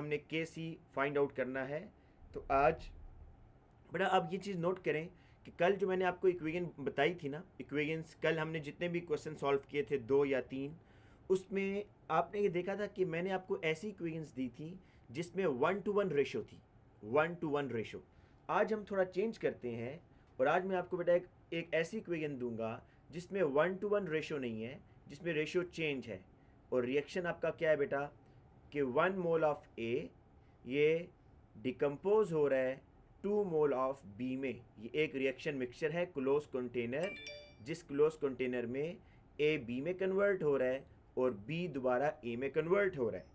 हमने के सी find out करना है। तो आज बेटा आप ये चीज़ नोट करें कि कल जो मैंने आपको इक्वेशन बताई थी ना, इक्वेशंस कल हमने जितने भी क्वेश्चन सॉल्व किए थे 2 या 3, उसमें आपने ये देखा था कि मैंने आपको ऐसी इक्वेशंस दी थी जिसमें 1:1 रेशो थी, 1:1 रेशो। आज हम थोड़ा चेंज करते हैं और आज मैं आपको बेटा एक ऐसी इक्वेशन दूंगा जिसमें 1:1 रेशो नहीं है, जिसमें रेशो चेंज है। और रिएक्शन आपका क्या है बेटा कि 1 मोल ऑफ ए ये डिकम्पोज हो रहा है 2 मोल ऑफ बी में। ये एक रिएक्शन मिक्सचर है, क्लोज कंटेनर, जिस क्लोज कंटेनर में ए बी में कन्वर्ट हो रहा है और बी दोबारा ए में कन्वर्ट हो रहा है।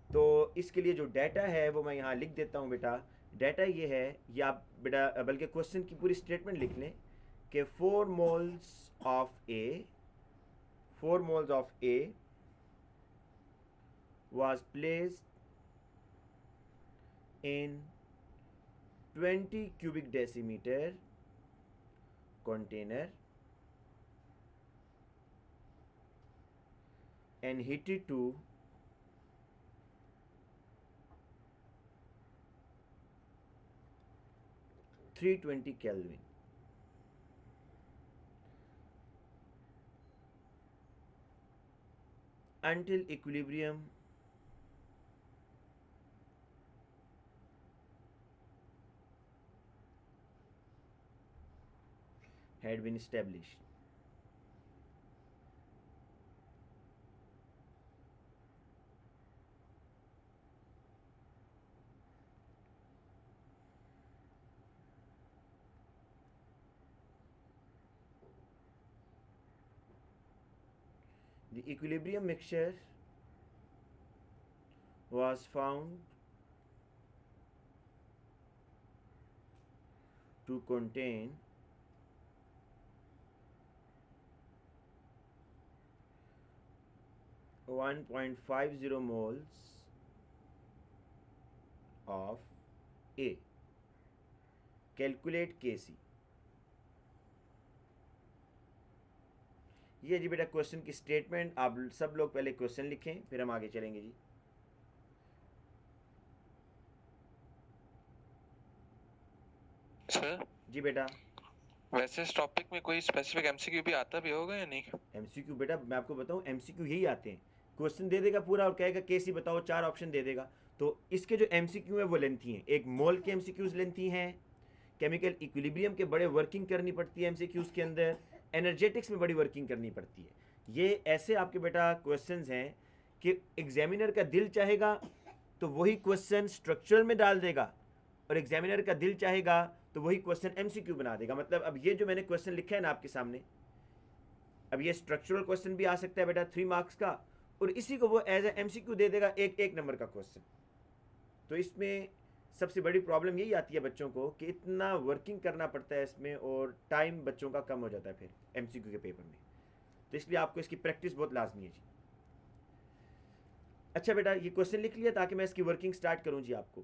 तो इसके लिए जो डाटा है वो मैं यहाँ लिख देता हूँ बेटा। डाटा ये है, ये आप बेटा बल्कि क्वेश्चन की पूरी स्टेटमेंट लिख लें कि 4 moles of A, 4 moles of A was placed in 20 cubic decimeter container and heated to 320 Kelvin. Until equilibrium had been established. The equilibrium mixture was found to contain 1.50 moles of A. Calculate Kc. ये जी बेटा question की statement. आप सब लोग पहले question लिखें, फिर हम आगे चलेंगे जी। सर जी बेटा। वैसे इस टॉपिक में कोई स्पेसिफिक एमसीक्यू भी आता भी होगा या नहीं? एमसीक्यू बेटा मैं आपको बताऊं, एमसीक्यू यही आते हैं, क्वेश्चन दे देगा पूरा और कहेगा केसी बताओ, 4 ऑप्शन दे देगा। तो इसके जो एमसीक्यू है वो लेंथी हैं। एक मोल के एमसीक्यूज लेंथी हैं, केमिकल इक्विलिब्रियम के बड़े वर्किंग करनी पड़ती है एमसीक्यूज के अंदर, एनर्जेटिक्स में बड़ी वर्किंग करनी पड़ती है। ये ऐसे आपके बेटा क्वेश्चंस हैं कि एग्जामिनर का दिल चाहेगा तो वही क्वेश्चन स्ट्रक्चरल में डाल देगा, और एग्जामिनर का दिल चाहेगा तो वही क्वेश्चन एमसीक्यू बना देगा। मतलब अब ये जो मैंने क्वेश्चन लिखा है ना आपके सामने, अब ये स्ट्रक्चरल क्वेश्चन भी आ सकता है बेटा 3 मार्क्स का, और इसी को वो एज ए एमसीक्यू दे देगा, एक नंबर का क्वेश्चन। तो इसमें सबसे बड़ी प्रॉब्लम यही आती है बच्चों को कि इतना वर्किंग करना पड़ता है इसमें, और टाइम बच्चों का कम हो जाता है फिर एमसीक्यू के पेपर में। तो इसलिए आपको इसकी प्रैक्टिस बहुत लाजमी है जी। अच्छा बेटा ये क्वेश्चन लिख लिया ताकि मैं इसकी वर्किंग स्टार्ट करूं जी आपको।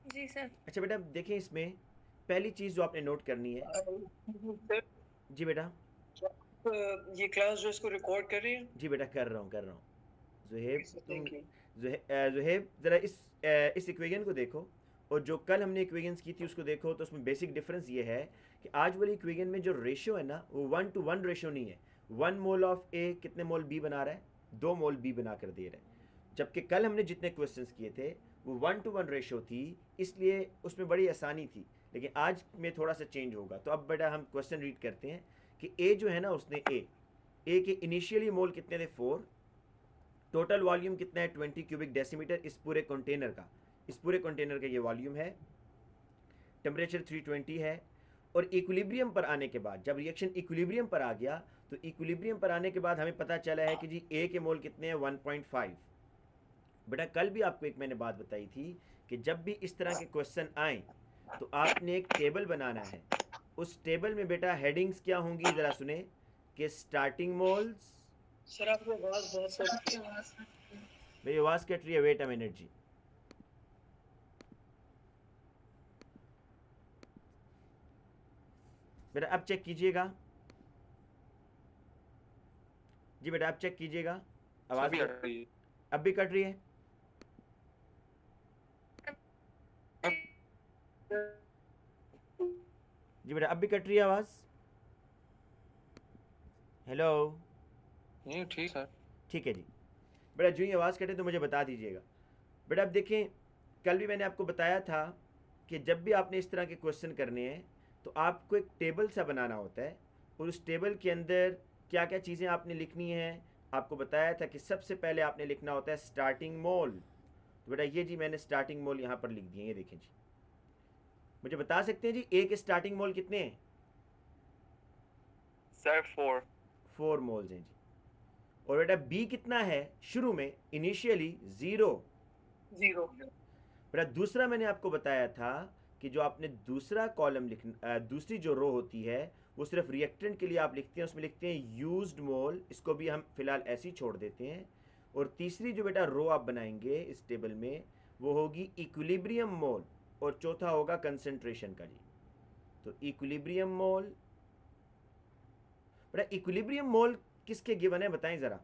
जी सर। अच्छा बेटा देखें, इसमें पहली चीज़ जो आपने नोट करनी है। सर जी बेटा। ये क्लास जो इसको रिकॉर्ड कर रही है? जी बेटा कर रहा हूँ। जुहेब तुम, थैंक यू। जुहेब ज़रा इस इक्वेशन को देखो, और जो कल हमने इक्वेशंस की थी उसको देखो। तो उसमें बेसिक डिफरेंस ये है कि आज वाली इक्वेशन में जो रेशियो है ना वो 1:1 रेशियो नहीं है। 1 मोल ऑफ ए कितने मोल बी बना रहा है? 2 मोल बी बना कर दे रहा है। जबकि कल हमने जितने क्वेश्चंस किए थे वो 1:1 रेशियो थी, इसलिए उसमें बड़ी आसानी थी। लेकिन आज में थोड़ा सा चेंज होगा। तो अब बेटा हम क्वेश्चन रीड करते हैं कि ए जो है ना, उसने ए के इनिशियली मोल कितने थे? 4। टोटल वॉल्यूम कितना है? 20 क्यूबिक डेसीमीटर इस पूरे कंटेनर का। इस पूरे कंटेनर का ये वॉल्यूम है। टेम्परेचर 320 है। और इक्विलिब्रियम पर आने के बाद, जब रिएक्शन इक्विलिब्रियम पर आ गया, तो इक्विलिब्रियम पर आने के बाद हमें पता चला है कि जी ए के मोल कितने हैं? 1.5। बेटा कल भी आपको एक मैंने बात बताई थी कि जब भी इस तरह के क्वेश्चन आए तो आपने एक टेबल बनाना है। उस टेबल में बेटा हेडिंग्स क्या होंगी ज़रा सुने, कि स्टार्टिंग मोल्स। सर आपकी आवाज बहुत मेरी आवाज़ कट रही है, वेट अ मिनट जी। बेटा अब चेक कीजिएगा। जी बेटा आप चेक कीजिएगा, आवाज़ अभी आ रही है। अब भी कट रही है। जी बेटा अब भी कट रही है आवाज़। हेलो, नहीं ठीक है। ठीक है जी। बेटा जो ही आवाज़ कटे तो मुझे बता दीजिएगा। बेटा अब देखें, कल भी मैंने आपको बताया था कि जब भी आपने इस तरह के क्वेश्चन करने हैं तो आपको एक टेबल सा बनाना होता है, और उस टेबल के अंदर क्या क्या चीज़ें आपने लिखनी हैं। आपको बताया था कि सबसे पहले आपने लिखना होता है स्टार्टिंग मोल। तो बेटा ये जी मैंने स्टार्टिंग मोल यहाँ पर लिख दिए, ये देखें जी। मुझे बता सकते हैं जी ए के स्टार्टिंग मोल कितने हैं? सर 4 4 मोल्स हैं जी। और बेटा बी कितना है शुरू में, इनिशियली 0। 0 बेटा दूसरा मैंने आपको बताया था कि जो आपने दूसरा कॉलम लिखना, दूसरी जो रो होती है वो सिर्फ रिएक्टेंट के लिए आप लिखते हैं, उसमें लिखते हैं यूज्ड मोल, इसको भी हम फिलहाल ऐसे ही छोड़ देते हैं। और तीसरी जो बेटा रो आप बनाएंगे इस टेबल में वो होगी इक्विलिब्रियम मोल, और चौथा होगा कंसंट्रेशन का जी। तो इक्विलिब्रियम मोल, बेटा इक्विलिब्रियम मोल किसके गिवन है बताएं ज़रा।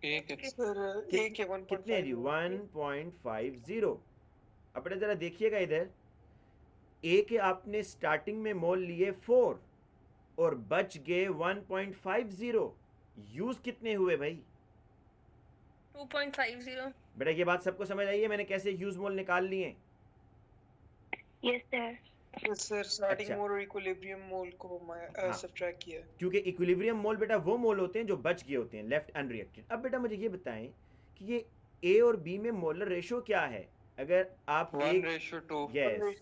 एक सर ए के 1.5 कितने हैं जी? 1.50। अब बेटा ज़रा देखिएगा इधर, ए के आपने स्टार्टिंग में मोल लिए 4 और बच गए 1.50। यूज कितने हुए भाई? 2.50. बेटा ये बात सबको समझ आई है मैंने कैसे यूज मोल निकाल लिए? Yes, sir. सर स्टार्टिंग अच्छा। मोल और इक्विलिब्रियम मोल को हाँ। सब्ट्रैक्ट किया। क्योंकि इक्विलिब्रियम मोल बेटा वो मोल होते हैं जो बच गए होते हैं, लेफ्ट अनरिएक्टेड। अब बेटा मुझे ये बताएं कि ये ए और बी में मोलर रेशो क्या है? अगर आप 1:2 यस,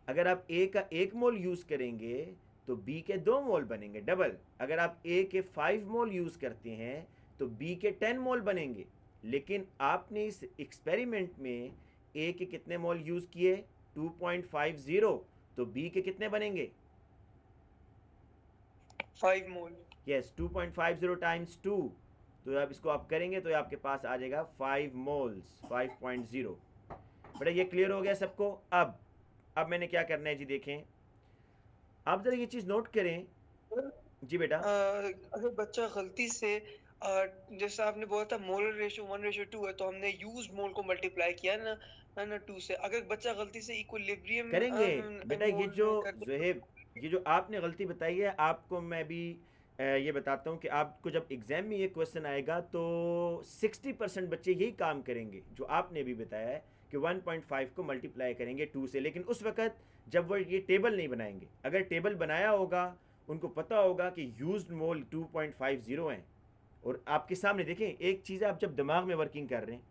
अगर आप ए का 1 मोल यूज करेंगे तो बी के 2 मोल बनेंगे डबल। अगर आप ए के 5 मोल यूज करते हैं तो बी के 10 मोल बनेंगे। लेकिन आपने इस एक्सपेरिमेंट में ए के कितने मोल यूज किए? 2.50। तो बी के कितने बनेंगे? 5 मोल। Yes, 2.50 times 2। तो अब इसको आप करेंगे तो आपके पास आ जाएगा 5 मोल्स, 5.0। बेटा ये क्लियर हो गया सबको? अब मैंने क्या करना है जी, देखें आप जरा ये चीज़ नोट करें जी बेटा। अगर बच्चा गलती से जैसा आपने बोला था मोलर रेशियो 1:2 है, तो हमने यूज मोल को मल्टीप्लाई किया ना 2 से। अगर बच्चा गलती से इक्विलिब्रियम करेंगे बेटा, ये मोल जो कर दे ज़ुहैब, ये जो आपने गलती बताई है, आपको मैं भी ये बताता हूँ कि आपको जब एग्ज़ाम में ये क्वेश्चन आएगा तो 60% बच्चे यही काम करेंगे जो आपने भी बताया है कि 1.5 को मल्टीप्लाई करेंगे 2 से। लेकिन उस वक़्त जब वो ये टेबल नहीं बनाएंगे। अगर टेबल बनाया होगा, उनको पता होगा कि यूज्ड मोल 2.50 हैं, और आपके सामने देखें एक चीज़ है, आप जब दिमाग में वर्किंग कर रहे हैं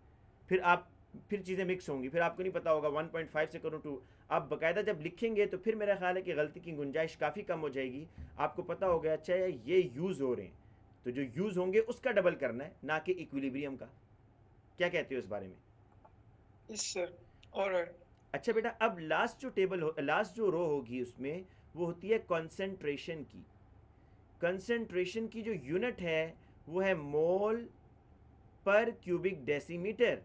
फिर चीज़ें मिक्स होंगी, फिर आपको नहीं पता होगा 1.5 से करूँ 2। आप बाकायदा जब लिखेंगे तो फिर मेरा ख्याल है कि गलती की गुंजाइश काफ़ी कम हो जाएगी। आपको पता हो गया अच्छा ये यूज़ हो रहे हैं, तो जो यूज़ होंगे उसका डबल करना है, ना कि इक्विलिब्रियम का। क्या कहते हो इस बारे में? Yes sir. ऑलराइट। अच्छा बेटा, अब लास्ट जो रो होगी उसमें वो होती है कंसंट्रेशन की। कंसंट्रेशन की जो यूनिट है वो है मोल पर क्यूबिक डेसीमीटर।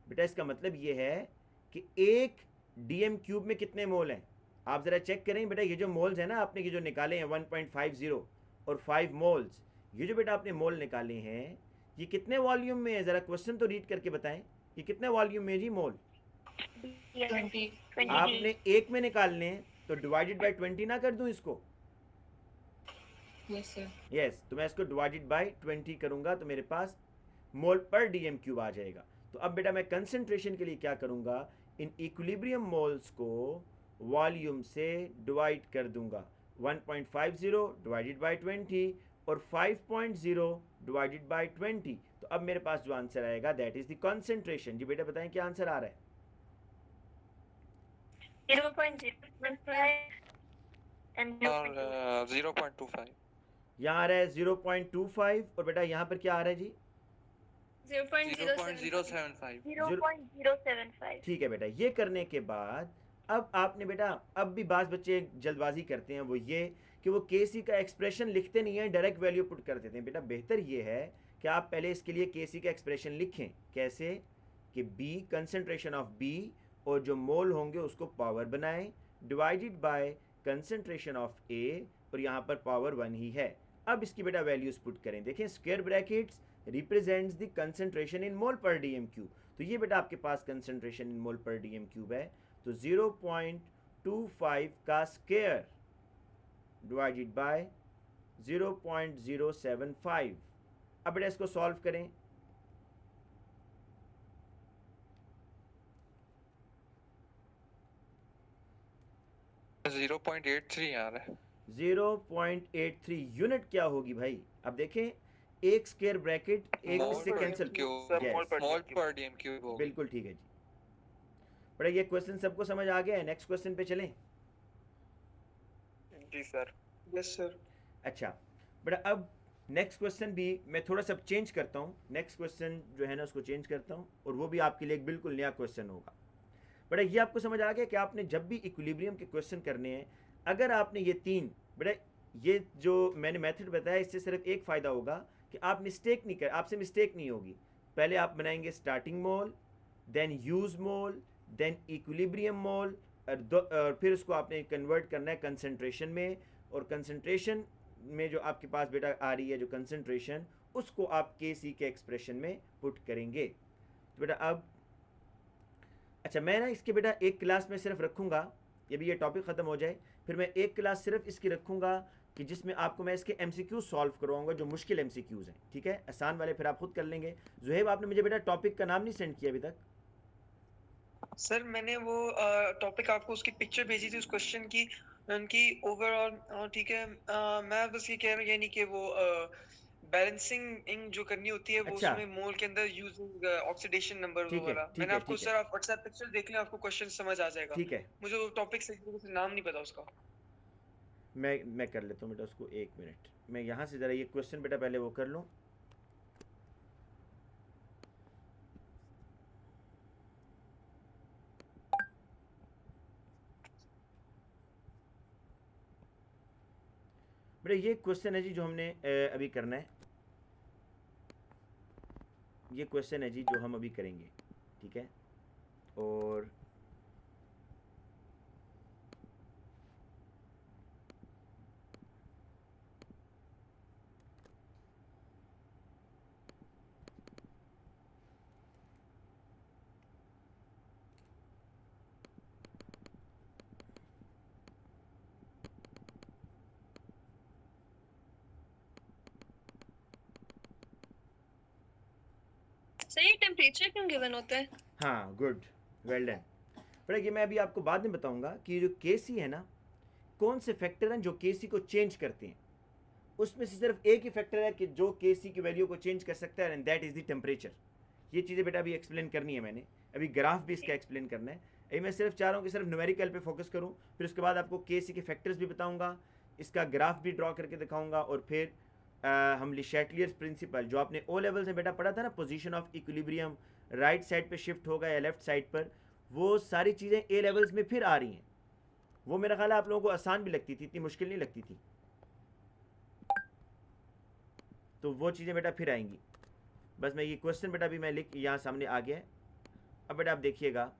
बेटा इसका मतलब ये है कि एक डीएम क्यूब में कितने मोल हैं? आप ज़रा चेक करें बेटा, ये जो मोल्स हैं ना आपने ये जो निकाले हैं 1.50 और 5 मोल्स, ये जो बेटा आपने मोल निकाले हैं ये कितने वॉल्यूम में है? ज़रा क्वेश्चन तो रीड करके बताएं, ये कितने वॉल्यूम में है जी मोल? 20. आपने एक में निकालने हैं तो डिवाइडेड बाय 20 ना कर दूं इसको? Yes, sir. यस, तो मैं इसको डिवाइडेड बाय 20 करूंगा तो मेरे पास मोल पर डीएम क्यूब आ जाएगा। तो अब बेटा मैं कंसंट्रेशन के लिए क्या करूंगा, इन इक्विलिब्रियम मोल्स को वॉल्यूम से डिवाइड कर दूंगा। 1.50 डिवाइडेड बाय 20 और 5.0 डिवाइडेड बाय 20। तो अब मेरे पास जो आंसर आएगा दैट इज द कंसंट्रेशन। जी बेटा बताएं क्या आंसर आ रहा है? 0.015 and और 0.25 यहाँ आ रहा है 0.25, और बेटा यहाँ पर क्या आ रहा है जी? 0.075. 0.075 0.075. ठीक है बेटा, ये करने के बाद अब आपने बेटा, अब भी बाज़ बच्चे जल्दबाजी करते हैं, वो ये कि वो केसी का एक्सप्रेशन लिखते नहीं है, डायरेक्ट वैल्यू पुट कर देते हैं। बेटा बेहतर ये है कि आप पहले इसके लिए केसी का एक्सप्रेशन लिखें। कैसे? कि बी कंसंट्रेशन ऑफ बी और जो मोल होंगे उसको पावर बनाएं डिवाइडेड बाय कंसंट्रेशन ऑफ ए, और यहाँ पर पावर 1 ही है। अब इसकी बेटा वैल्यूज़ पुट करें। देखें square brackets represents the concentration in mole per D M cube, तो ये बेटा आपके पास concentration in mole per D M cube है, तो 0.25 का स्क्वायर डिवाइडेड बाय 0.075। अब बेटा इसको सॉल्व करें। जीरो 0.83 आ रहा है। 0.83 यूनिट क्या होगी भाई? अब देखें एक स्क्वायर ब्रैकेट एक मोल इससे पर कैंसिल, क्यूब, सर, मोल पर मोल DMQ। पर डीएम क्यूब होगा। बिल्कुल ठीक है जी। बड़ा ये क्वेश्चन सबको समझ आ गया है? नेक्स्ट क्वेश्चन पे चलें। जी सर। Yes sir. अच्छा बेटा अब नेक्स्ट क्वेश्चन भी मैं थोड़ा सा चेंज करता हूँ, नेक्स्ट क्वेश्चन जो है ना उसको चेंज करता हूँ और वो भी आपके लिए एक बिल्कुल नया क्वेश्चन होगा। बेटा ये आपको समझ आ गया कि आपने जब भी इक्विलिब्रियम के क्वेश्चन करने हैं, अगर आपने ये तीन, बेटा ये जो मैंने मेथड बताया इससे सिर्फ एक फ़ायदा होगा कि आप मिस्टेक नहीं कर, आपसे मिस्टेक नहीं होगी। पहले आप बनाएंगे स्टार्टिंग मोल, देन यूज मोल, देन इक्विलिब्रियम मोल, और फिर उसको आपने कन्वर्ट करना है कंसंट्रेशन में, और कंसंट्रेशन में जो आपके पास बेटा आ रही है जो कंसंट्रेशन, उसको आप KC के एक्सप्रेशन में पुट करेंगे। तो बेटा अब अच्छा मैं ना इसके बेटा एक क्लास में सिर्फ रखूँगा, ये भी ये टॉपिक ख़त्म हो जाए, फिर मैं एक क्लास सिर्फ इसकी रखूँगा कि जिसमें आपको मैं इसके MCQ सॉल्व करवाऊँगा, जो मुश्किल MCQs हैं, ठीक है? आसान वाले फिर आप खुद कर लेंगे। जुहेब आपने मुझे बेटा टॉपिक का नाम नहीं सेंड किया अभी तक। सर मैंने वो टॉपिक आपको उसकी पिक्चर भेजी थी उस क्वेश्चन की, उनकी ओवरऑल ठीक है। मैं बस ये कह रहा यानी कि वो बैलेंसिंग जो करनी होती है वो अच्छा। उसमें मोल के अंदर यूजिंग ऑक्सीडेशन नंबर वो ठीक है, वाला। ठीक मैंने है, आपको ठीक है। सर आप व्हाट्सएप पिक्चर देख लें, आपको क्वेश्चन समझ आ जाएगा। ठीक है, मुझे वो टॉपिक से नाम नहीं पता उसका। मैं कर लेता हूँ बेटा उसको, एक मिनट मैं यहाँ से ज़रा ये क्वेश्चन बेटा पहले वो कर लूँ। बेटा ये क्वेश्चन है जी जो हमने अभी करना है, ये क्वेश्चन है जी जो हम अभी करेंगे, ठीक है? और सही टेम्परेचर क्यों गिवन होता है? हाँ गुड, वेल डन। बेटा ये मैं अभी आपको बाद में बताऊंगा कि ये जो KC है ना, कौन से फैक्टर हैं जो KC को चेंज करते हैं। उसमें से सिर्फ एक ही फैक्टर है कि जो KC की वैल्यू को चेंज कर सकता है, and that is the temperature. ये चीज़ें बेटा अभी एक्सप्लेन करनी है मैंने, अभी ग्राफ भी इसका एक्सप्लेन करना है। अभी मैं सिर्फ चाह रहा हूँ कि सिर्फ न्यूमेरिकल पे फोकस करूँ, फिर उसके बाद आपको KC के फैक्टर्स भी बताऊँगा, इसका ग्राफ भी ड्रॉ करके दिखाऊँगा, और फिर हम ले चैटलियर्स प्रिंसिपल जो आपने O लेवल से बेटा पढ़ा था ना, position of equilibrium right side पे शिफ्ट होगा या लेफ्ट साइड पर, वो सारी चीज़ें A लेवल्स में फिर आ रही हैं। वो मेरा ख्याल है आप लोगों को आसान भी लगती थी, इतनी मुश्किल नहीं लगती थी, तो वो चीज़ें बेटा फिर आएंगी। बस मैं ये क्वेश्चन बेटा भी मैं लिख यहाँ सामने आ गया है। अब बेटा आप देखिएगा,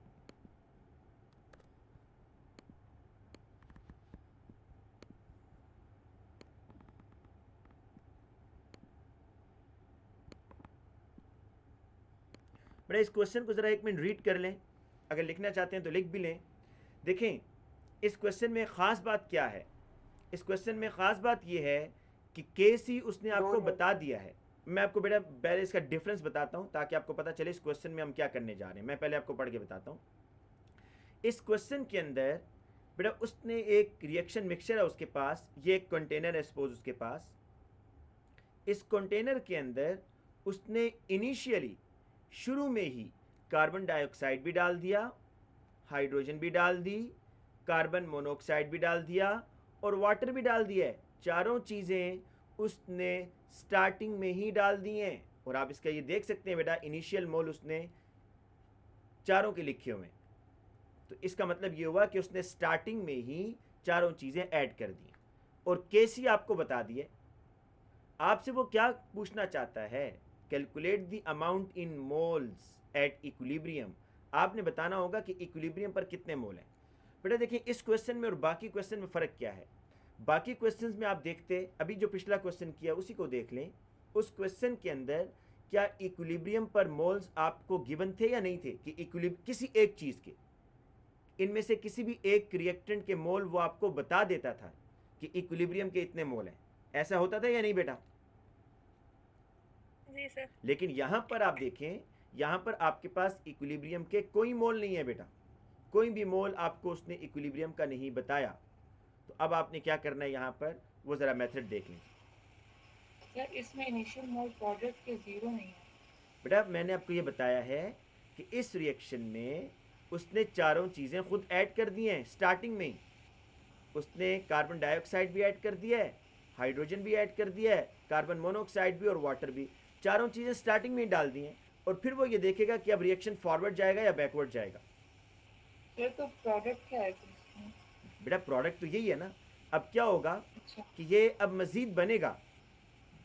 बेटा इस क्वेश्चन को ज़रा एक मिनट रीड कर लें, अगर लिखना चाहते हैं तो लिख भी लें। देखें इस क्वेश्चन में ख़ास बात क्या है, इस क्वेश्चन में ख़ास बात ये है कि KC उसने आपको बता दिया है। मैं आपको बेटा पहले इसका डिफरेंस बताता हूँ ताकि आपको पता चले इस क्वेश्चन में हम क्या करने जा रहे हैं। मैं पहले आपको पढ़ के बताता हूँ। इस क्वेश्चन के अंदर बेटा उसने एक रिएक्शन मिक्सचर है उसके पास, ये एक कंटेनर है सपोज उसके पास। इस कंटेनर के अंदर उसने इनिशियली शुरू में ही कार्बन डाइऑक्साइड भी डाल दिया, हाइड्रोजन भी डाल दी, कार्बन मोनोऑक्साइड भी डाल दिया और वाटर भी डाल दिया है। चारों चीज़ें उसने स्टार्टिंग में ही डाल दी हैं, और आप इसका ये देख सकते हैं बेटा इनिशियल मोल उसने चारों के लिखे हुए हैं। तो इसका मतलब ये हुआ कि उसने स्टार्टिंग में ही चारों चीज़ें ऐड कर दी, और KC आपको बता दिए। आपसे वो क्या पूछना चाहता है, calculate the amount in moles at equilibrium. आपने बताना होगा कि इक्विलिब्रियम पर कितने मोल हैं। बेटा देखिए इस क्वेश्चन में और बाकी क्वेश्चन में फ़र्क क्या है। बाकी क्वेश्चंस में आप देखते, अभी जो पिछला क्वेश्चन किया उसी को देख लें। उस क्वेश्चन के अंदर क्या इक्विलिब्रियम पर मोल्स आपको गिवन थे या नहीं थे, कि किसी एक चीज़ के, इनमें से किसी भी एक रिएक्टेंट के मोल वो आपको बता देता था कि इक्विलिब्रियम के इतने मोल हैं। ऐसा होता था या नहीं बेटा? जी सर। लेकिन यहाँ पर आप देखें, यहाँ पर आपके पास इक्विलिब्रियम के कोई मोल नहीं है बेटा, कोई भी मोल आपको उसने इक्विलिब्रियम का नहीं बताया। तो अब आपने क्या करना है यहाँ पर, वो ज़रा मेथड देख लें। सर इसमें इनिशियल मोल प्रोडक्ट के जीरो नहीं है। बेटा मैंने आपको ये बताया है कि इस रिएक्शन में उसने चारों चीज़ें खुद ऐड कर दी हैं स्टार्टिंग में ही। उसने कार्बन डाइऑक्साइड भी ऐड कर दिया है, हाइड्रोजन भी ऐड कर दिया है, कार्बन मोनोऑक्साइड भी और वाटर भी, चारों चीज़ें स्टार्टिंग में ही डाल दी हैं। और फिर वो ये देखेगा कि अब रिएक्शन फॉरवर्ड जाएगा या बैकवर्ड जाएगा। सर तो प्रोडक्ट क्या है फिर इसमें? बेटा प्रोडक्ट तो यही है ना। अब क्या होगा अच्छा कि ये अब मज़ीद बनेगा,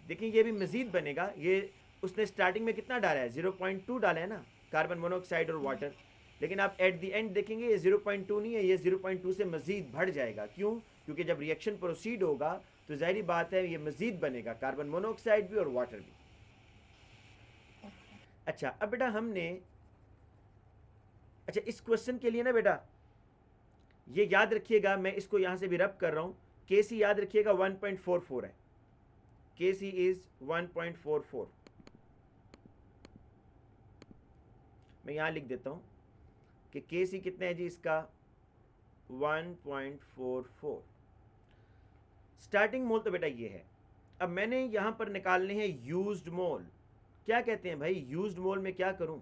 देखिए ये भी मज़ीद बनेगा। ये उसने स्टार्टिंग में कितना डाला है, 0.2 डाला है ना, कार्बन मोनोऑक्साइड और वाटर। लेकिन आप एट द एंड देखेंगे ये 0.2 नहीं है, ये 0.2 से मज़ीद बढ़ जाएगा। क्यों? क्योंकि जब रिएक्शन प्रोसीड होगा तो ज़ाहिरी बात है ये मज़ीद बनेगा, कार्बन मोनोऑक्साइड भी और वाटर भी। अच्छा अब बेटा हमने, अच्छा इस क्वेश्चन के लिए ना बेटा ये याद रखिएगा, मैं इसको यहाँ से भी रब कर रहा हूँ, KC याद रखिएगा 1.44 है, KC इज़ 1.44। मैं यहाँ लिख देता हूँ कि KC कितना है जी इसका, 1.44। स्टार्टिंग मोल तो बेटा ये है। अब मैंने यहाँ पर निकालने हैं यूज्ड मोल। क्या कहते हैं भाई यूज्ड मोल में क्या करूँ,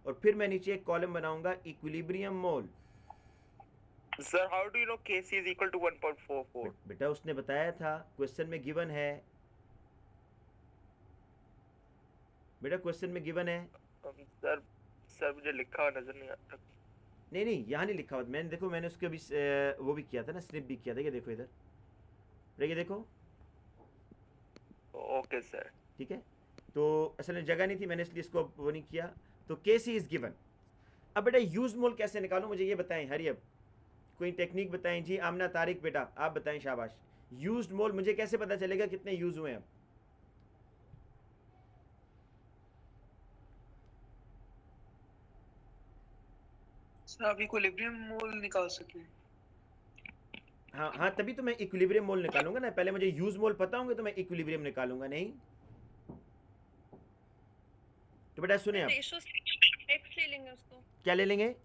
और फिर मैं नीचे एक कॉलम बनाऊंगा equilibrium mole. Sir, how do you know Kc is equal to 1.44? बेटा उसने बताया था, क्वेश्चन में गिवन है बेटा, क्वेश्चन में गिवन है। सर मुझे लिखा हुआ नजर नहीं आता। नहीं नहीं यहाँ नहीं लिखा हुआ, मैंने देखो मैंने उसके अभी वो भी किया था ना, स्निप भी किया था। ये देखो इधर, ये देखो। Okay sir. ठीक है, तो असल में जगह नहीं थी, मैंने इसलिए इसको वो नहीं किया। तो KC इज गिवन। अब बेटा यूज मोल कैसे निकालूं, मुझे ये बताएं। हरी अब कोई टेक्निक बताएं जी। आमना तारिक बेटा आप बताएं, शाबाश। यूज्ड मोल मुझे कैसे पता चलेगा कितने यूज हुए हैं अब? सर आप इक्विलिब्रियम मोल निकाल सके। हाँ हाँ, तभी तो मैं इक्विलिब्रियम मोल निकालूंगा ना। पहले मुझे यूज मोल पता होंगे तो मैं इक्विलिब्रियम निकालूंगा। नहीं तो बेटा सुने आप, रेशो x ले लेंगे उसको, क्या ले लेंगे?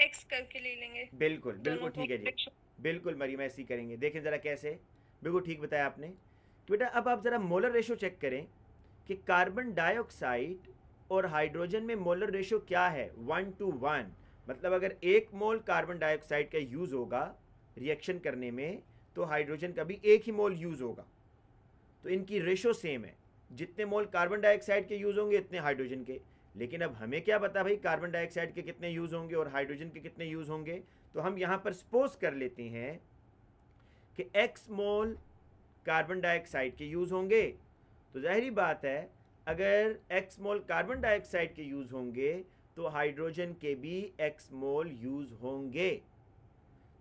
x करके ले लेंगे। बिल्कुल बिल्कुल दोनों ठीक है जी, ratio। बिल्कुल मरीम ऐसे ही करेंगे। देखें ज़रा कैसे, बिल्कुल ठीक बताया आपने। तो बेटा अब आप ज़रा मोलर रेशो चेक करें कि कार्बन डाइऑक्साइड और हाइड्रोजन में मोलर रेशो क्या है, 1:1। मतलब अगर 1 मोल कार्बन डाइऑक्साइड का यूज़ होगा रिएक्शन करने में तो हाइड्रोजन का भी 1 ही मोल यूज़ होगा। तो इनकी रेशो सेम है, जितने मोल कार्बन डाइऑक्साइड के यूज़ होंगे इतने हाइड्रोजन के। लेकिन अब हमें क्या पता भाई कार्बन डाइऑक्साइड के कितने यूज़ होंगे और हाइड्रोजन के कितने यूज़ होंगे। तो हम यहाँ पर सपोज कर लेते हैं कि x मोल कार्बन डाइऑक्साइड के यूज़ होंगे। तो जाहिर बात है अगर x मोल कार्बन डाइऑक्साइड के यूज़ होंगे तो हाइड्रोजन के भी x मोल यूज़ होंगे।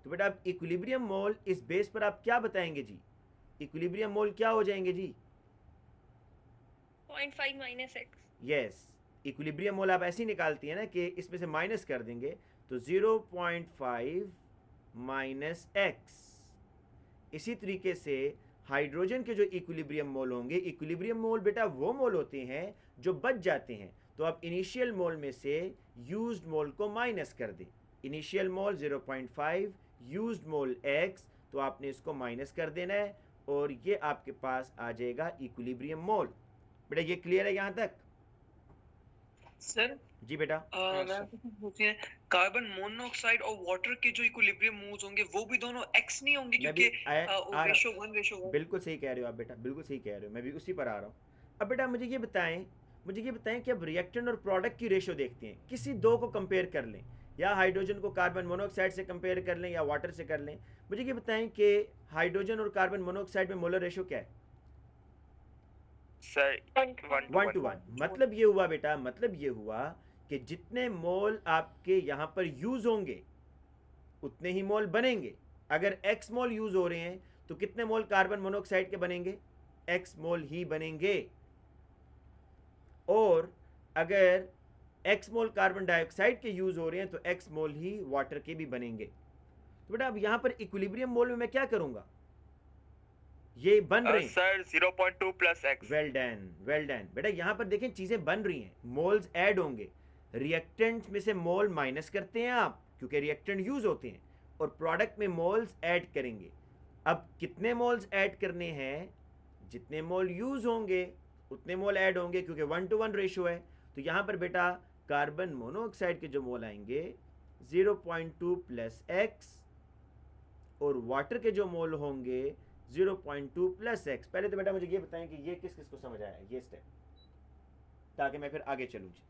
तो बेटा अब इक्विलिब्रियम मोल इस बेस पर आप क्या बताएंगे जी? इक्विलिब्रियम मोल क्या हो जाएंगे जी? 0.5 माइनस x। यस, इक्विलिब्रियम मोल आप ऐसे ही निकालती है ना कि इसमें से माइनस कर देंगे तो 0.5 माइनस x। इसी तरीके से हाइड्रोजन के जो इक्विलिब्रियम मोल होंगे, इक्विलिब्रियम मोल बेटा वो मोल होते हैं जो बच जाते हैं। तो आप इनिशियल मोल में से यूज्ड मोल को माइनस कर दें। इनिशियल मोल 0.5, यूज्ड मोल x, तो आपने इसको माइनस कर देना है और ये आपके पास आ जाएगा इक्विलिब्रियम मोल। बेटा ये क्लियर है यहाँ तक? सर जी बेटा। मैं पूछे कार्बन मोनोऑक्साइड और वाटर के जो इक्विलिब्रियम मोल्स होंगे वो भी दोनों x नहीं होंगे मैं भी क्योंकि रेशो 1:1। बिल्कुल सही कह रहे हो आप बेटा, बिल्कुल सही कह रहे हो, मैं भी उसी पर आ रहा हूँ। अब बेटा मुझे ये बताएं कि अब रिएक्टेंट और प्रोडक्ट की रेशो देखते हैं। किसी दो को कंपेयर कर लें, या हाइड्रोजन को कार्बन मोनोऑक्साइड से कंपेयर कर लें या वाटर से कर लें। मुझे ये बताएं कि हाइड्रोजन और कार्बन मोनोऑक्साइड में मोलर रेशो क्या है? सर 1:1। मतलब ये हुआ बेटा, मतलब ये हुआ कि जितने मोल आपके यहाँ पर यूज होंगे उतने ही मोल बनेंगे। अगर x मोल यूज हो रहे हैं तो कितने मोल कार्बन मोनोऑक्साइड के बनेंगे? x मोल ही बनेंगे। और अगर x मोल कार्बन डाइऑक्साइड के यूज हो रहे हैं तो x मोल ही वाटर के भी बनेंगे। तो बेटा अब यहां पर इक्विलिब्रियम मोल में मैं क्या करूंगा? ये बन रहे हैं sir 0.2 plus x। Well done बेटा, यहां पर देखें चीजें बन रही हैं, मोल्स ऐड होंगे। रिएक्टेंट में से मोल माइनस करते हैं आप, क्योंकि रिएक्टेंट यूज होते हैं, और प्रोडक्ट में मोल्स ऐड करेंगे। अब कितने मोल्स ऐड करने हैं? जितने मोल यूज होंगे उतने मोल ऐड होंगे, क्योंकि 1:1 रेशो है। तो यहां पर बेटा कार्बन मोनोऑक्साइड के जो मोल आएंगे 0.2 प्लस x, और वाटर के जो मोल होंगे 0.2 प्लस x। पहले तो बेटा मुझे ये बताएं कि ये किस किस को समझ आया ये स्टेप, ताकि मैं फिर आगे चलूँ जी।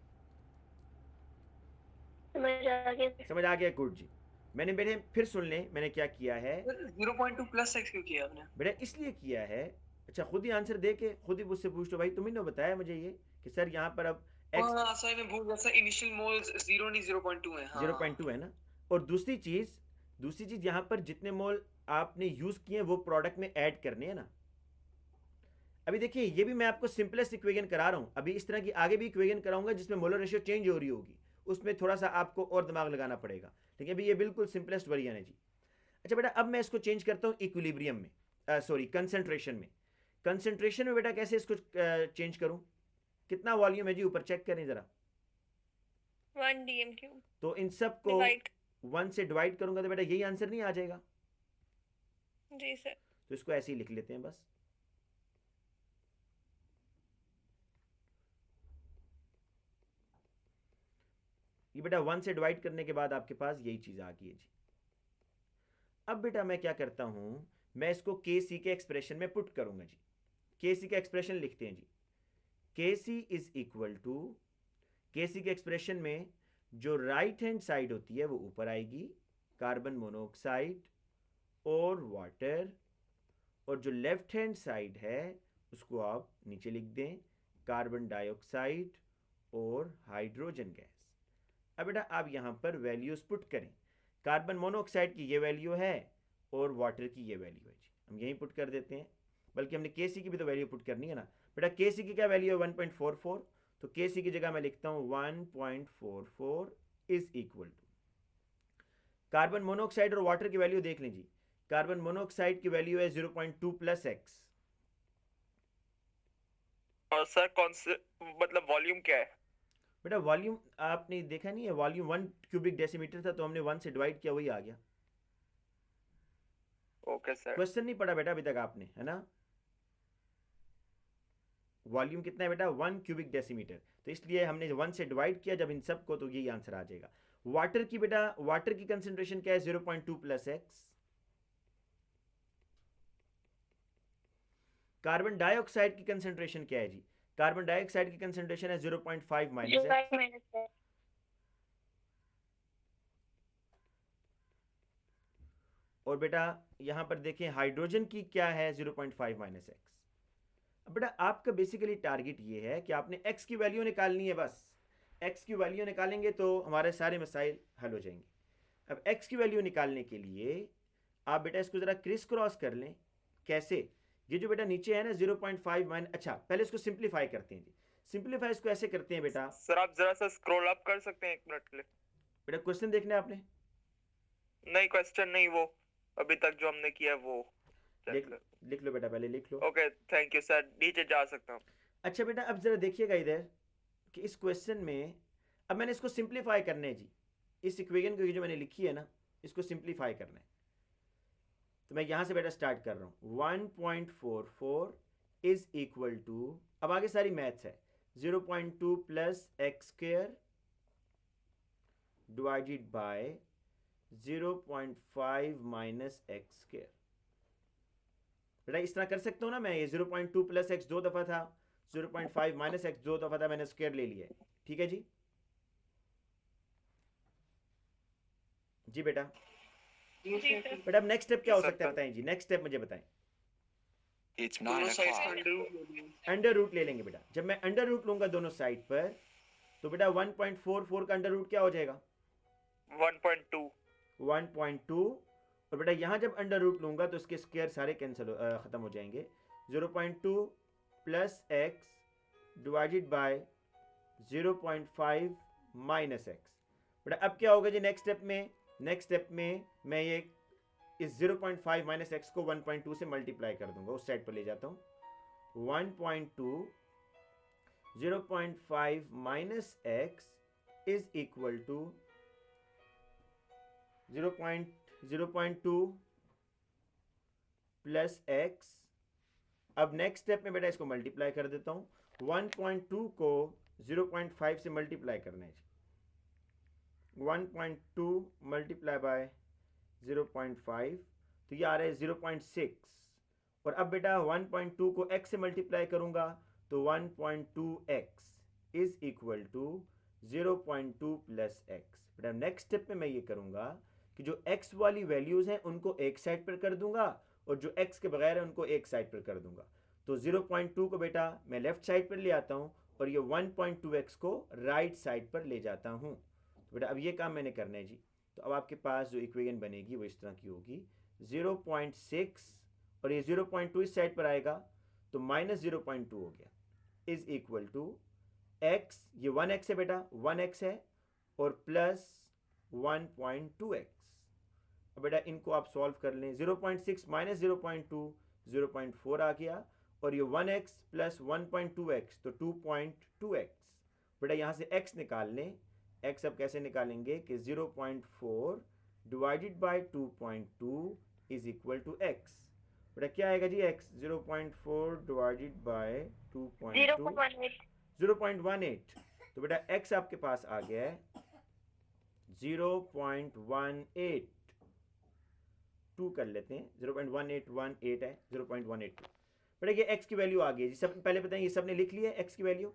समझ आ गया? गुड जी। मैंने बेटे फिर सुन लें मैंने क्या किया है। 0.2 प्लस x क्यों किया आपने? बेटा इसलिए किया है, अच्छा खुद ही आंसर दे के खुद ही मुझसे पूछ लो भाई, तुम ही ने बताया मुझे ये कि सर यहाँ पर अब x हाँ सॉरी मैं भूल गया सर, इनिशियल मोल्स 0 नहीं 0.2 है। हाँ 0.2 है ना। और दूसरी चीज यहाँ पर जितने मोल आपने यूज किए वो प्रोडक्ट में ऐड करने हैं ना। अभी देखिए ये भी मैं आपको सिंपलेस्ट इक्वेशन करा रहा हूँ, अभी इस तरह की आगे भी इक्वेशन कराऊंगा जिसमें मोलर रेशियो चेंज हो रही होगी, उसमें थोड़ा सा आपको और दिमाग लगाना पड़ेगा, ठीक है। अभी ये बिल्कुल सिंपलेस्ट वर्जन है जी। अच्छा बेटा अब मैं इसको चेंज करता हूँ इक्विलिब्रियम में, सॉरी कंसंट्रेशन में। कंसंट्रेशन में बेटा कैसे इसको चेंज करूँ? कितना वॉल्यूम है जी ऊपर चेक करें जरा। 1 dm cube तो इन सब को डिवाइड। 1 से डिवाइड करूंगा तो बेटा यही आंसर नहीं आ जाएगा? जी सर। तो इसको ऐसे ही लिख लेते हैं बस। ये बेटा 1 से डिवाइड करने के बाद आपके पास यही चीज आ गई है जी। अब बेटा मैं क्या करता हूं, मैं इसको KC के एक्सप्रेशन में पुट करूंगा जी। KC का एक्सप्रेशन लिखते हैं जी। KC is equal to, KC के एक्सप्रेशन में जो राइट हैंड साइड होती है वो ऊपर आएगी, कार्बन मोनोऑक्साइड और वाटर, और जो लेफ्ट हैंड साइड है उसको आप नीचे लिख दें, कार्बन डाइऑक्साइड और हाइड्रोजन गैस। अब बेटा आप यहाँ पर वैल्यूज पुट करें, कार्बन मोनोऑक्साइड की ये वैल्यू है और वाटर की ये वैल्यू है जी, हम यहीं पुट कर देते हैं। बल्कि हमने KC की भी तो वैल्यू पुट करनी है ना। बेटा KC की क्या वैल्यू है? 1.44, तो KC की जगह मैं लिखता हूँ 1.44 is equal to, carbon monoxide और वाटर की वैल्यू देख लें जी। कार्बन मोनोऑक्साइड की वैल्यू है 0.2 प्लस x, और सर कौन से मतलब वॉल्यूम क्या है? बेटा वॉल्यूम आपने देखा नहीं है, वॉल्यूम 1 क्यूबिक डेसीमीटर था तो हमने 1 से डिवाइड किया, वही आ गया। Okay sir. क्वेश्चन नहीं पढ़ा बेटा अभी तक आपने, है ना। वॉल्यूम कितना है बेटा? 1 क्यूबिक डेसीमीटर, तो इसलिए हमने 1 से डिवाइड किया जब इन सब को, तो यही आंसर आ जाएगा। वाटर की बेटा, वाटर की कंसंट्रेशन क्या है? 0.2 प्लस x। कार्बन डाइऑक्साइड की कंसंट्रेशन क्या है जी? कार्बन डाइऑक्साइड की कंसंट्रेशन है 0.5 माइनस x। और बेटा यहां पर देखें हाइड्रोजन की क्या है? 0.5 माइनस x। अब बेटा आपका बेसिकली टारगेट ये है कि आपने x की वैल्यू निकालनी है, बस x की वैल्यू निकालेंगे तो हमारे सारे मसाइल हल हो जाएंगे। अब x की वैल्यू निकालने के लिए आप बेटा इसको ज़रा क्रिस क्रॉस कर लें। कैसे? ये जो बेटा नीचे है ना 0.5 माइनस, अच्छा पहले इसको सिंप्लीफाई करते हैं जी। सिंप्लीफाई इसको ऐसे करते हैं बेटा, सर आप जरा सा स्क्रॉल अप कर सकते हैं 1 मिनट के लिए? बेटा क्वेश्चन देखना है आपने? नहीं क्वेश्चन नहीं, वो अभी तक जो हमने किया वो लिख लो बेटा, पहले लिख लो। ओके थैंक यू सर, नीचे जा सकता हूँ। अच्छा बेटा अब जरा देखिएगा इधर कि इस क्वेश्चन में अब मैंने इसको सिंप्लीफाई करना है जी। इस इक्वेशन को जो मैंने लिखी है ना इसको सिंप्लीफाई करना है, तो मैं यहां से बेटा स्टार्ट कर रहा हूं। 1.44 इज इक्वल टू, अब आगे सारी मैथ्स है, 0.2 plus x square divided by 0.5 minus x square. बेटा इस तरह कर सकता हूं ना मैं, ये 0.2 प्लस एक्स 2 दफा था, 0.5 माइनस एक्स 2 दफा था, मैंने स्क्वायर ले लिया है, ठीक है जी। जी बेटा, बेटा अब नेक्स्ट स्टेप क्या हो सकता है बताएं जी, नेक्स्ट स्टेप मुझे बताएं। It's दोनों 9 साइड o'clock. अंडर रूट ले लिया। अंडर रूट ले लेंगे बेटा। जब मैं अंडर रूट लूंगा दोनों साइड पर तो बेटा 1.44 का अंडर रूट क्या हो जाएगा? 1.2 1.2, और बेटा यहाँ जब अंडर रूट लूँगा तो इसके स्क्वायर सारे कैंसिल ख़त्म हो जाएंगे. 0.2 plus x divided by 0.5 minus x. बेटा अब क्या होगा जी नेक्स्ट स्टेप में मैं ये इस 0.5 माइनस एक्स को 1.2 से मल्टीप्लाई कर दूंगा, उस साइड पर ले जाता हूँ. 1.2 0.5 minus X is equal to 0.2 plus X. अब नेक्स्ट स्टेप में बेटा इसको मल्टीप्लाई कर देता हूँ. 1.2 को 0.5 से मल्टीप्लाई करना है. 1.2 मल्टीप्लाई बाय 0.5 तो ये आ रहा है 0.6. और अब बेटा 1.2 को x से मल्टीप्लाई करूंगा तो 1.2x is equal to 0.2 plus X. बेटा नेक्स्ट स्टेप में मैं ये करूंगा कि जो x वाली वैल्यूज हैं उनको एक साइड पर कर दूंगा और जो x के बगैर है उनको एक साइड पर कर दूंगा. तो 0.2 को बेटा मैं लेफ्ट साइड पर ले आता हूँ और ये 1.2x को राइट साइड पर ले जाता हूँ. तो बेटा अब ये काम मैंने करना है जी. तो अब आपके पास जो इक्वेशन बनेगी वो इस तरह की होगी. 0.6 और ये 0.2 इस साइड पर आएगा तो माइनस 0.2 हो गया इज इक्वल टू x, ये 1x है बेटा, 1x है और प्लस 1.2x. अब बेटा इनको आप सॉल्व कर लें. 0.6 माइनस 0.2 0.4 आ गया और ये 1x प्लस 1.2x तो 2.2x. बेटा यहाँ से x निकाल लें. x अब कैसे निकालेंगे कि 0.4 divided by 2.2 is equal to x. बेटा क्या आएगा जी x? 0.4 divided by 2.2 0.18. तो बेटा x आपके पास आ गया है 0.18. 2 कर लेते हैं. 0.1818 है 0.182. बेटा ये x की वैल्यू आ गई जी. सब पहले बताएं ये सबने लिख लिया है x की वैल्यू?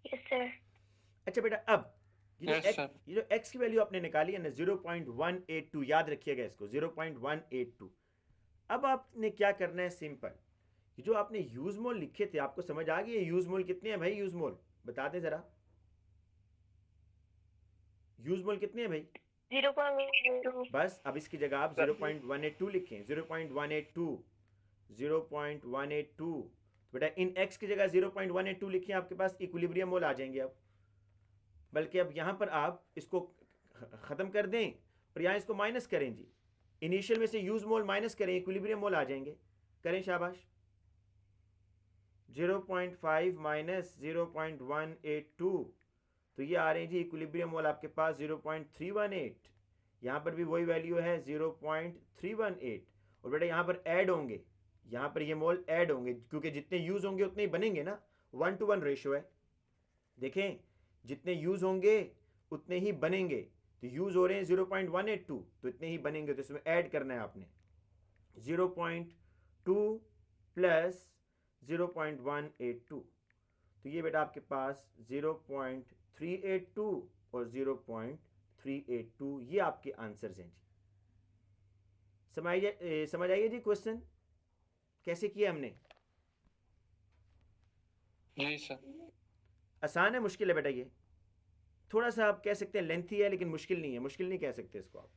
Yes, sir. अच्छा बेटा अब Yes, sir. ये जो x की वैल्यू आपने निकाली है ना 0.182, याद रखिएगा इसको 0.182. अब आपने क्या करना है, सिंपल. ये जो आपने यूज मोल लिखे थे आपको समझ आ गई है? यूज मोल कितने हैं भाई? यूज मोल बता दें जरा. यूज मोल कितने हैं भाई? 0.82. बस अब इसकी जगह आप 0.182 लिखें. 0.182 0.182. बेटा इन x की जगह 0.182 लिखिए, आपके पास इक्विलिब्रियम मोल आ जाएंगे. अब बल्कि अब यहाँ पर आप इसको ख़त्म कर दें और यहाँ इसको माइनस करें जी. इनिशियल में से यूज मोल माइनस करें, इक्विलिब्रियम मोल आ जाएंगे. करें शाबाश. 0.5 माइनस 0.182 तो ये आ रहे हैं जी इक्विलिब्रियम मोल आपके पास 0.318. यहाँ पर भी वही वैल्यू है 0.318. और बेटा यहाँ पर ऐड होंगे, यहाँ पर ये मोल ऐड होंगे क्योंकि जितने यूज होंगे उतने ही बनेंगे ना. 1:1 रेशो है. देखें जितने यूज होंगे उतने ही बनेंगे. तो यूज हो रहे हैं 0.182 तो इतने ही बनेंगे. तो इसमें ऐड करना है आपने 0.2 प्लस 0.182. तो ये बेटा आपके पास 0.382 और 0.382 ये आपके आंसर्स हैं जी. समझ आइए जी क्वेश्चन कैसे किया हमने? जी सर. आसान है मुश्किल है बेटा? ये थोड़ा सा आप कह सकते हैं लेंथी है लेकिन मुश्किल नहीं है. मुश्किल नहीं कह सकते इसको आप.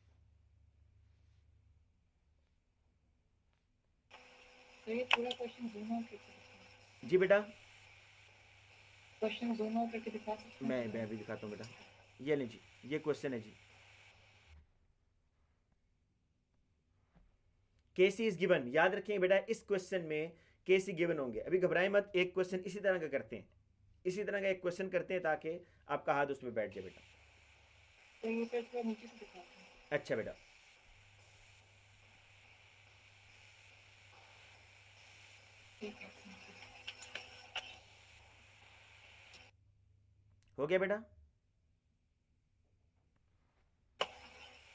तो ये पूरा क्वेश्चन ज़ूम आउट करके दिखाओ. जी बेटा क्वेश्चन ज़ूम आउट करके दिखा सकते हैं? मैं भी दिखाता हूँ बेटा. ये लें जी, ये क्वेश्चन है जी. केसी इज गिवन. याद रखें बेटा इस क्वेश्चन में केसी गिवन होंगे. अभी घबराएं मत. एक क्वेश्चन इसी तरह का करते हैं, इसी तरह का एक क्वेश्चन करते हैं ताकि आपका हाथ उसमें बैठ जाए बेटा. तो ये फिर थोड़ा नीचे से दिखाते हैं. अच्छा बेटा ठीक है. हो गया बेटा?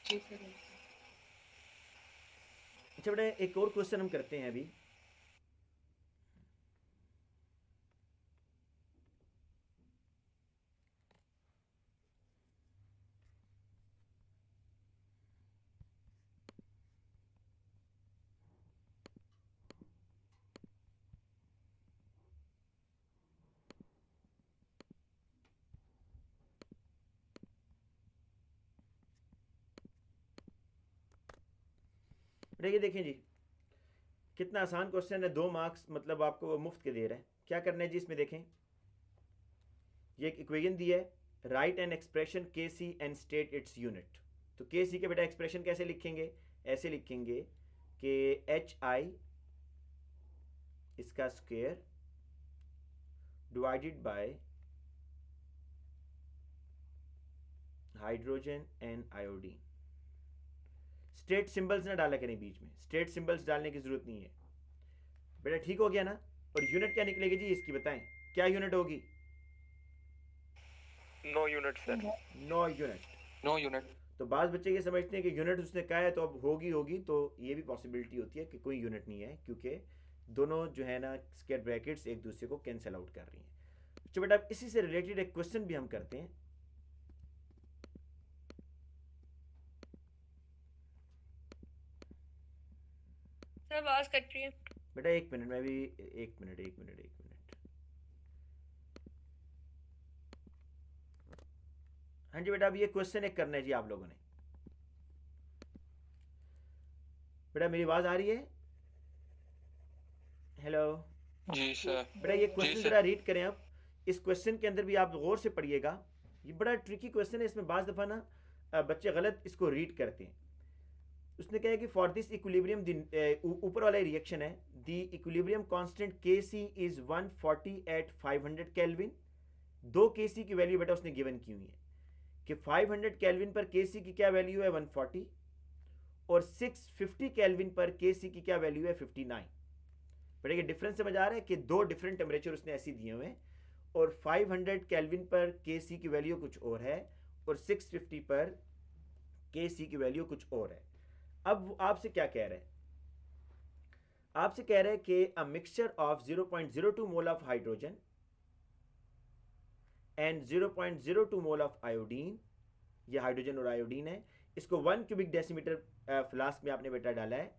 जी सर. अच्छा बेटा एक और क्वेश्चन हम करते हैं अभी. बेटा ये देखें जी, कितना आसान क्वेश्चन है, 2 मार्क्स मतलब आपको वो मुफ्त के दे रहा है। क्या करना है जी, इसमें देखें, ये एक इक्वेशन दिया है, राइट एन एक्सप्रेशन के सी एंड स्टेट इट्स यूनिट। तो के सी के बेटा एक्सप्रेशन कैसे लिखेंगे, ऐसे लिखेंगे कि एच आई इसका square divided by hydrogen and iodine. State symbols ना डाला करें बीच में, स्टेट सिंबल्स डालने की जरूरत नहीं है बेटा, ठीक हो गया ना। और यूनिट क्या निकलेगी जी इसकी, बताएं क्या यूनिट होगी? No unit, sir. No unit. No unit. तो बाज़ बच्चे ये समझते हैं कि यूनिट उसने कहा है तो अब होगी, तो ये भी पॉसिबिलिटी होती है कि कोई यूनिट नहीं है, क्योंकि दोनों जो है ना स्क्वायर ब्रैकेट्स एक दूसरे को कैंसिल आउट कर रही हैं। तो बेटा इसी से रिलेटेड एक क्वेश्चन भी हम करते हैं। सर आवाज कट रही है। बेटा एक मिनट, मैं भी एक मिनट। हाँ जी बेटा, अब ये क्वेश्चन एक करना है जी आप लोगों ने। बेटा मेरी आवाज आ रही है? हेलो जी सर। बेटा, ये जी क्वेश्चन सर। जरा रीड करें। अब इस क्वेश्चन के अंदर भी आप गौर से पढ़िएगा, ये बड़ा ट्रिकी क्वेश्चन है। इसमें बाज़ दफ़ा ना बच्चे गलत इसको रीड करते हैं। उसने कहा है कि फॉर दिस इक्विलिब्रियम, ऊपर वाला रिएक्शन है, द इक्विलिब्रियम कांस्टेंट के सी इज 140 एट 500 केल्विन। 2 के सी की वैल्यू बेटा उसने गिवन की हुई है कि 500 केल्विन पर के सी की क्या वैल्यू है 140, और 650 केल्विन पर के सी की क्या वैल्यू है 59। बेटा ये डिफरेंस समझ आ रहा है कि 2 डिफरेंट टेम्परेचर उसने ऐसे दिए हुए हैं, और 500 केल्विन पर के सी की वैल्यू कुछ और है, और 650 पर के सी की वैल्यू कुछ और है। अब वो आपसे क्या कह रहा है? आपसे कह रहा है कि a mixture of 0.02 mole of hydrogen and 0.02 mole of iodine, ये हाइड्रोजन और आयोडीन है, इसको 1 क्यूबिक डेसीमीटर फ्लास्क में आपने बेटा डाला है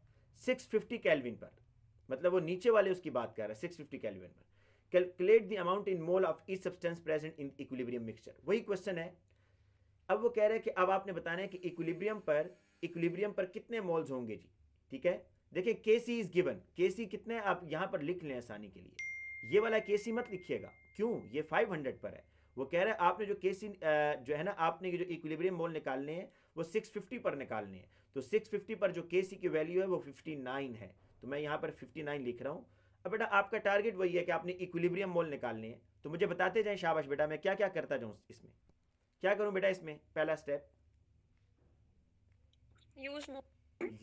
650 केल्विन पर, मतलब वो नीचे वाले उसकी बात कर रहा है 650 केल्विन पर। Calculate the amount in mole of each substance present in equilibrium mixture. वही क्वेश्चन है। अब वो कह रहे हैं कि अब आपने बताना है कि इक्विलिब्रियम पर कितने मोल्स होंगे जी। ठीक है, देखिए के सी इज गिवन, के सी कितने आप यहाँ पर लिख लें आसानी के लिए। ये वाला के सी मत लिखिएगा, क्यों? ये 500 पर है। वो कह रहा है आपने जो के सी जो है ना, आपने जो इक्विलिब्रियम मोल निकालने हैं वो 650 पर निकालने हैं। तो 650 पर जो के सी की वैल्यू है वो 59 है, तो मैं यहाँ पर 59 लिख रहा हूँ। अब बेटा आपका टारगेट वही है कि आपने इक्विलिब्रियम मोल निकालने हैं, तो मुझे बताते जाएं शाबाश बेटा, मैं क्या क्या करता जाऊँ इसमें, क्या करूँ बेटा इसमें? पहला step use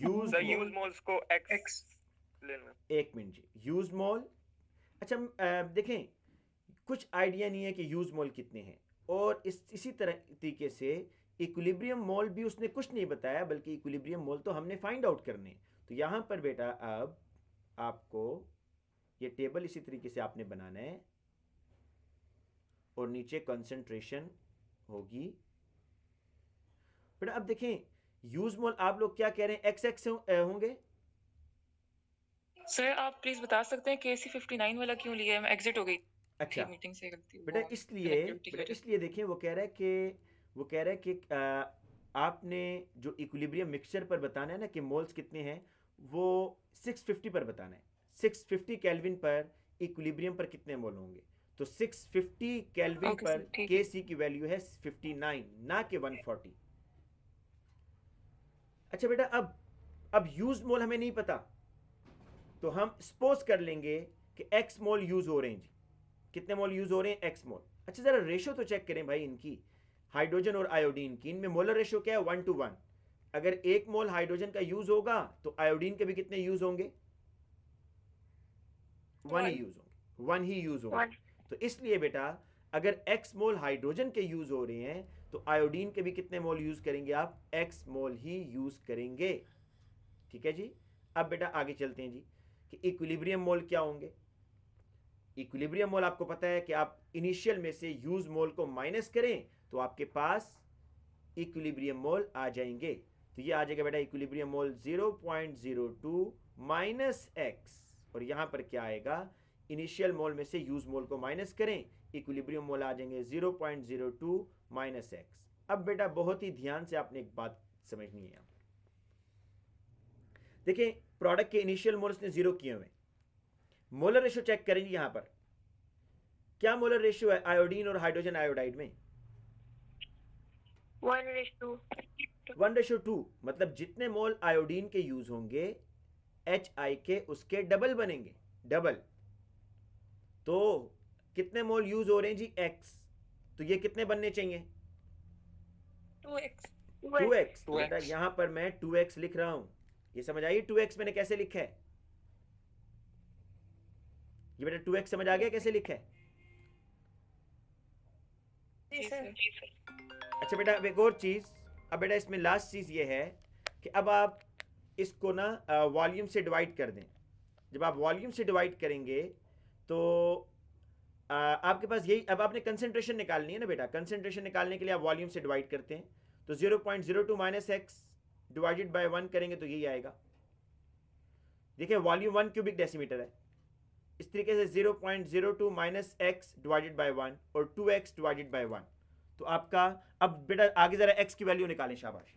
use Sir, use moles को x लेना। एक मिनट जी, यूज मोल। अच्छा देखें, कुछ आइडिया नहीं है कि यूज मोल कितने हैं, और इसी तरह तरीके से इक्विलिब्रियम मोल भी उसने कुछ नहीं बताया, बल्कि इक्विलिब्रियम मोल तो हमने फाइंड आउट करने। तो यहाँ पर बेटा अब आपको ये टेबल इसी तरीके से आपने बनाना है, और नीचे कंसंट्रेशन होगी। बेटा अब देखें यूज मोल आप लोग क्या कह रहे हैं, एक्स एक्स होंगे? सर आप प्लीज बता सकते हैं केसी 59 वाला क्यों लिया है? मैं एग्जिट हो गई अच्छा मीटिंग से, गलती बेटा इसलिए देखें, वो कह रहा है कि आपने जो इक्विलिब्रियम मिक्सचर पर बताना है ना कि मोल्स कितने हैं, वो 650 पर बताना है। 650 केल्विन पर इक्विलिब्रियम पर कितने मोल होंगे, तो 650 केल्विन Okay, पर sir, ठीक के सी की वैल्यू है 59, ना कि 140। अच्छा बेटा अब यूज मोल हमें नहीं पता, तो हम सपोज कर लेंगे कि एक्स मोल यूज हो रहे हैं जी। कितने मोल यूज हो रहे हैं? एक्स मोल। अच्छा जरा रेशो तो चेक करें भाई इनकी, हाइड्रोजन और आयोडीन की, इनमें मोलर रेशो क्या है? 1:1। अगर 1 मोल हाइड्रोजन का यूज होगा तो आयोडीन के भी कितने यूज होंगे? 1 ही यूज होंगे, 1 ही यूज होंगे। तो इसलिए बेटा अगर x मोल हाइड्रोजन के यूज हो रहे हैं तो आयोडीन के भी कितने मोल यूज करेंगे आप? x मोल ही यूज करेंगे। ठीक है जी। अब बेटा आगे चलते हैं जी कि इक्विलिब्रियम मोल क्या होंगे। इक्विलिब्रियम मोल आपको पता है कि आप इनिशियल में से यूज मोल को माइनस करें तो आपके पास इक्विलिब्रियम मोल आ जाएंगे। तो ये आ जाएगा बेटा इक्विलिब्रियम मोल 0.02 माइनस x, और यहाँ पर क्या आएगा? इनिशियल मोल में से यूज मोल को माइनस करें, इक्विलिब्रियम मोल आ जाएंगे 0.02 माइनस x। अब बेटा बहुत ही ध्यान से आपने एक बात समझनी है। देखिए प्रोडक्ट के इनिशियल मोल्स ने 0 किए हुए हैं। मोलर रेशियो चेक करेंगे यहाँ पर, क्या मोलर रेशियो है आयोडीन और हाइड्रोजन आयोडाइड में? 1:2. 1:2, मतलब जितने मोल आयोडीन के यूज होंगे HI के उसके डबल बनेंगे, डबल। तो कितने मोल यूज हो रहे हैं जी? X, तो ये कितने बनने चाहिए? 2x. 2x। तो 2x। बेटा यहां पर मैं 2x लिख रहा हूं, ये समझ आई 2x मैंने कैसे लिखा है? ये बेटा 2x समझ आ गया कैसे लिखा है? जी सर. अच्छा बेटा अब एक और चीज, अब बेटा इसमें लास्ट चीज ये है कि अब आप इसको ना वॉल्यूम से डिवाइड कर दें। जब आप वॉल्यूम से डिवाइड करेंगे तो आपके पास यही, अब आपने कंसंट्रेशन निकालनी है ना बेटा, कंसंट्रेशन निकालने के लिए आप वॉल्यूम से डिवाइड करते हैं, तो 0.02 माइनस एक्स डिवाइडेड बाय 1 करेंगे तो यही आएगा। देखिए वॉल्यूम 1 क्यूबिक डेसीमीटर है, इस तरीके से 0.02 माइनस एक्स डिवाइडेड बाय 1 और 2x डिवाइडेड बाय 1, तो आपका, अब बेटा आगे जरा x की वैल्यू निकालें, शाबाश।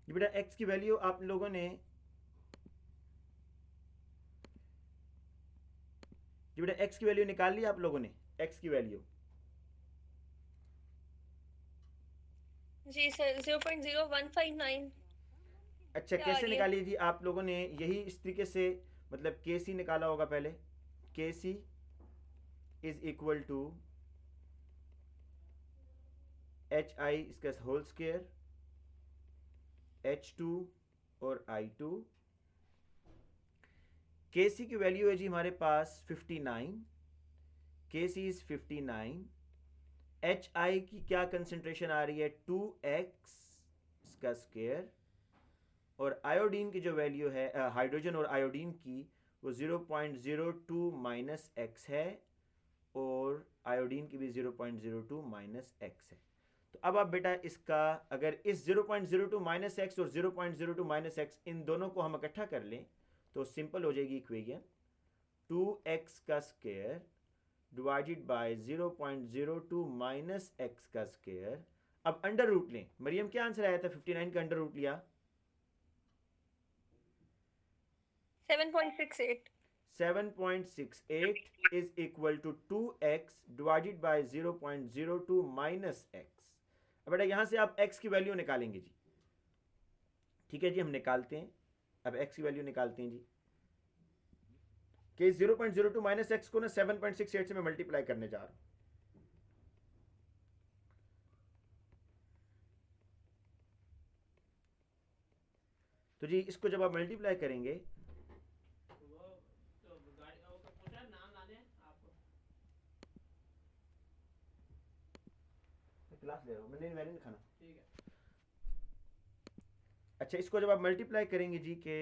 ये बेटा x की वैल्यू आप लोगों ने, ये बेटा x की वैल्यू निकाल ली आप लोगों ने, x की वैल्यू? जी सर. 0.0159. अच्छा क्या आ कैसे रही है? निकाली थी आप लोगों ने? यही इस तरीके से, मतलब KC निकाला होगा पहले, KC is equal to HI इसका होल स्क्वायर, H2 और I2। KC की वैल्यू है जी हमारे पास 59, KC इज 59। HI की क्या कंसंट्रेशन आ रही है? 2x इसका स्क्वायर, और आयोडीन की जो वैल्यू है, हाइड्रोजन और आयोडीन की, वो 0.02 माइनस एक्स है, और आयोडीन की भी 0.02 माइनस एक्स है। तो अब आप बेटा इसका, अगर इस 0.02 माइनस एक्स और 0.02 माइनस एक्स इन दोनों को हम इकट्ठा कर लें तो सिंपल हो जाएगी इक्वेशन, 2x का square divided by 0.02 minus x का स्क्वायर। अब अंडर रूट लें, मरियम क्या आंसर आया था? 59 का अंडर रूट लिया 7.68. 7.68 is equal to 2x divided by 0.02 minus x। अब बेटा यहां से आप x की वैल्यू निकालेंगे जी, ठीक है जी, हम निकालते हैं। अब x की वैल्यू निकालते हैं जी, कि 0.02 माइनस एक्स को ना 7.68 से मैं मल्टीप्लाई करने जा रहा हूं। तो जी इसको जब आप मल्टीप्लाई करेंगे, क्लास ले रहा हूं मैंने नहीं खाना, ठीक है। अच्छा, इसको जब आप मल्टीप्लाई करेंगे जी के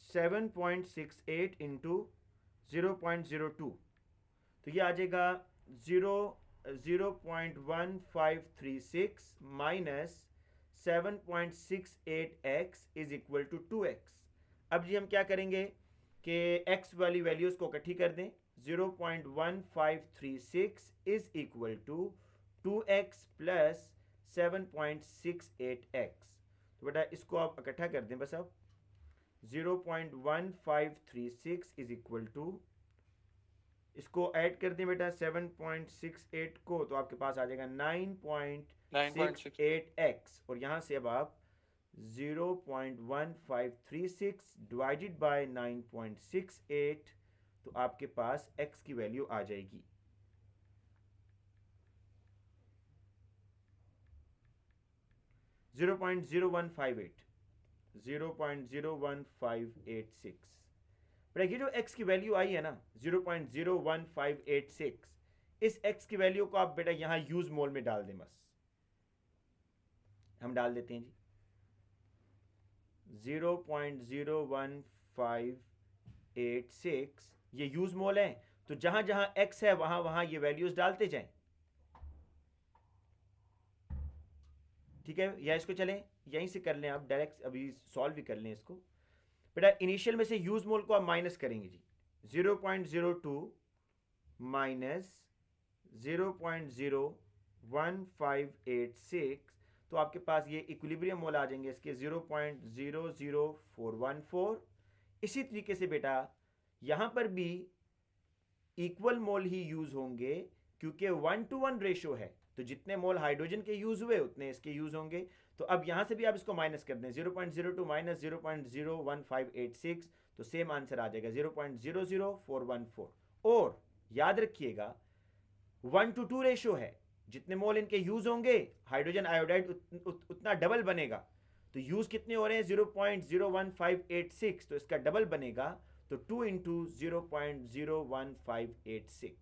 7.68 इंटू 0.02, तो ये आ जाएगा 0.1536 minus 7.68x is equal to 2x। अब जी हम क्या करेंगे कि x वाली वैल्यूज़ को इकट्ठी कर दें। 0.1536 is equal to 2x plus 7.68x। तो बेटा इसको आप इकट्ठा कर दें बस। अब 0.1536 इज इक्वल टू, इसको ऐड कर दें बेटा 7.68 को, तो आपके पास आ जाएगा 9.68x। और यहाँ से अब आप 0.1536 डिवाइडेड बाय 9.68, तो आपके पास x की वैल्यू आ जाएगी 0.0158। पर ये जो x की वैल्यू आई है ना 0.01586, इस x की वैल्यू को आप बेटा यहाँ यूज मोल में डाल दें बस। हम डाल देते हैं जी 0.01586, ये यूज मोल है, तो जहां जहां x है वहां वहां ये वैल्यूज डालते जाएं। ठीक है, या इसको चलें यहीं से कर लें आप, डायरेक्ट अभी सॉल्व भी कर लें इसको। बेटा इनिशियल में से यूज मोल को आप माइनस करेंगे जी। 0.02 माइनस 0.01586, तो आपके पास ये इक्विलिब्रियम मोल आ जाएंगे इसके 0.00414। इसी तरीके से बेटा यहां पर भी इक्वल मोल ही यूज होंगे, क्योंकि 1:1 रेशो है, तो जितने मोल हाइड्रोजन के यूज हुए उतने इसके यूज होंगे। तो अब यहां से भी आप इसको माइनस कर दें 0.02 माइनस 0.01586, तो सेम आंसर आ जाएगा 0.00414। और याद रखिएगा 1:2 रेशो है, जितने मोल इनके यूज होंगे हाइड्रोजन आयोडाइड उतना डबल बनेगा। तो यूज कितने हो रहे हैं 0.01586, तो इसका डबल बनेगा, तो 2 इंटू 0.01586।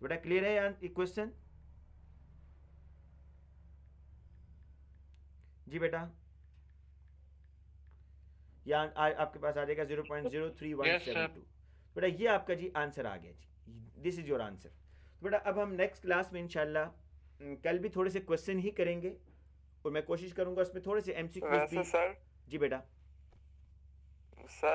बेटा क्लियर है ये क्वेश्चन जी? बेटा यहाँ आपके पास आ जाएगा 0.03172। बेटा ये आपका जी आंसर आ गया जी, दिस इज योर आंसर। तो बेटा अब हम नेक्स्ट क्लास में इंशाल्लाह कल भी थोड़े से क्वेश्चन ही करेंगे, और मैं कोशिश करूंगा उसमें थोड़े से एमसीक्यूज भी। सर जी बेटा। सर